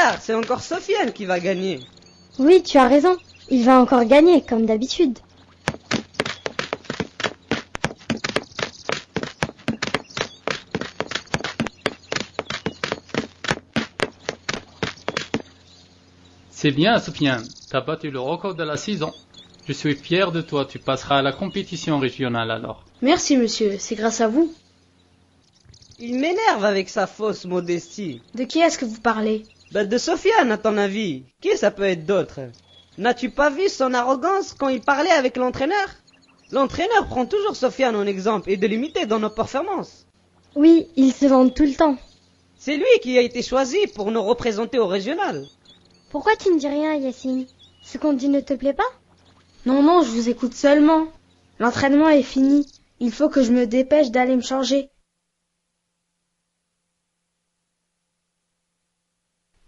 Regarde, c'est encore Sofiane qui va gagner. Oui, tu as raison. Il va encore gagner, comme d'habitude. C'est bien, Sofiane. T'as battu le record de la saison. Je suis fier de toi. Tu passeras à la compétition régionale alors. Merci monsieur, c'est grâce à vous. Il m'énerve avec sa fausse modestie. De qui est-ce que vous parlez? De Sofiane, à ton avis. Qui ça peut être d'autre? N'as-tu pas vu son arrogance quand il parlait avec l'entraîneur? L'entraîneur prend toujours Sofiane en exemple et de l'imiter dans nos performances. Oui, ils se vendent tout le temps. C'est lui qui a été choisi pour nous représenter au régional. Pourquoi tu ne dis rien, Yacine? Ce qu'on dit ne te plaît pas? Non, je vous écoute seulement. L'entraînement est fini. Il faut que je me dépêche d'aller me changer.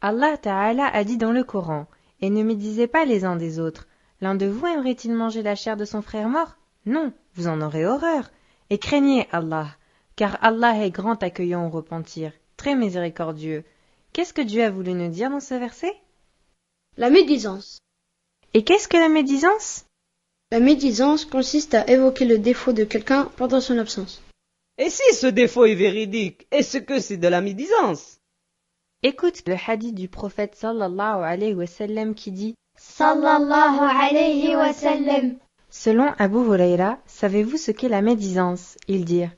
Allah Ta'ala a dit dans le Coran, « Et ne médisez pas les uns des autres. L'un de vous aimerait-il manger la chair de son frère mort? Non, vous en aurez horreur. Et craignez Allah, car Allah est grand accueillant au repentir, très miséricordieux. » Qu'est-ce que Dieu a voulu nous dire dans ce verset? La médisance. Et qu'est-ce que la médisance? La médisance consiste à évoquer le défaut de quelqu'un pendant son absence. Et si ce défaut est véridique, est-ce que c'est de la médisance? Écoute le hadith du prophète sallallahu alayhi wa sallam qui dit Sallallahu alayhi wa sallam. Selon Abu Huraira, savez-vous ce qu'est la médisance? Ils dirent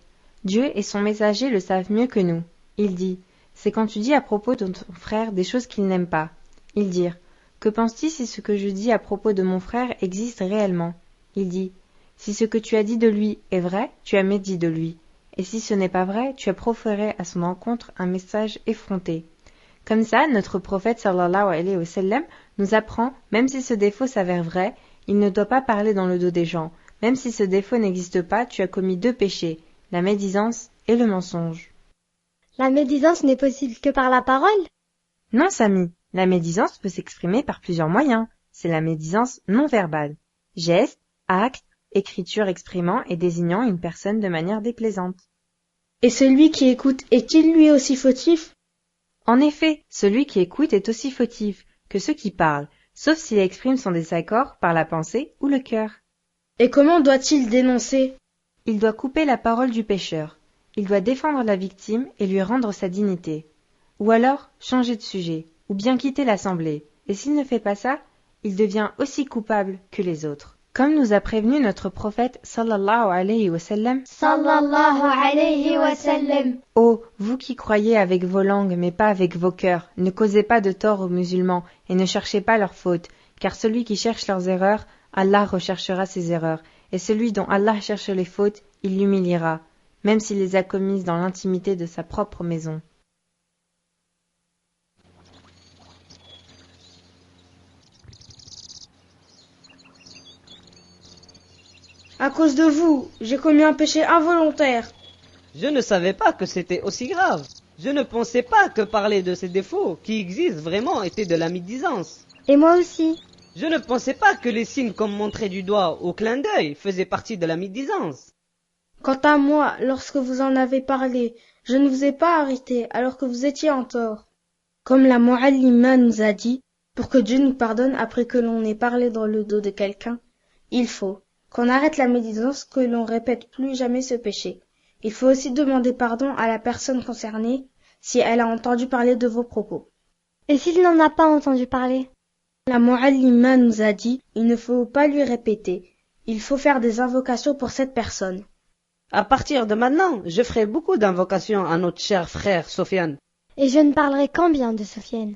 Dieu et son messager le savent mieux que nous. Il dit c'est quand tu dis à propos de ton frère des choses qu'il n'aime pas. Ils dirent que penses-tu si ce que je dis à propos de mon frère existe réellement? Il dit si ce que tu as dit de lui est vrai, tu as médit de lui. Et si ce n'est pas vrai, tu as proféré à son encontre un message effronté. Comme ça, notre prophète sallallahu alayhi wa sallam nous apprend, même si ce défaut s'avère vrai, il ne doit pas parler dans le dos des gens. Même si ce défaut n'existe pas, tu as commis 2 péchés, la médisance et le mensonge. La médisance n'est possible que par la parole? Non, Samy, la médisance peut s'exprimer par plusieurs moyens. C'est la médisance non verbale. Gestes, actes, écriture exprimant et désignant une personne de manière déplaisante. Et celui qui écoute est-il lui aussi fautif? En effet, celui qui écoute est aussi fautif que ceux qui parlent, sauf s'il exprime son désaccord par la pensée ou le cœur. Et comment doit-il dénoncer? Il doit couper la parole du pécheur. Il doit défendre la victime et lui rendre sa dignité. Ou alors changer de sujet, ou bien quitter l'assemblée. Et s'il ne fait pas ça, il devient aussi coupable que les autres. Comme nous a prévenu notre prophète sallallahu alayhi wa sallam, Sallallahu alayhi wa sallam. ô, vous qui croyez avec vos langues mais pas avec vos cœurs, ne causez pas de tort aux musulmans et ne cherchez pas leurs fautes, car celui qui cherche leurs erreurs, Allah recherchera ses erreurs, et celui dont Allah cherche les fautes, il l'humiliera, même s'il les a commises dans l'intimité de sa propre maison. À cause de vous, j'ai commis un péché involontaire. Je ne savais pas que c'était aussi grave. Je ne pensais pas que parler de ces défauts qui existent vraiment était de la médisance. Et moi aussi. Je ne pensais pas que les signes comme montrer du doigt ou clin d'œil faisaient partie de la médisance. Quant à moi, lorsque vous en avez parlé, je ne vous ai pas arrêté alors que vous étiez en tort. Comme la Mu'allima nous a dit, pour que Dieu nous pardonne après que l'on ait parlé dans le dos de quelqu'un, il faut qu'on arrête la médisance, que l'on répète plus jamais ce péché. Il faut aussi demander pardon à la personne concernée si elle a entendu parler de vos propos. Et s'il n'en a pas entendu parler? La Mu'allima nous a dit, il ne faut pas lui répéter. Il faut faire des invocations pour cette personne. À partir de maintenant, je ferai beaucoup d'invocations à notre cher frère Sofiane. Et je ne parlerai qu'en bien de Sofiane.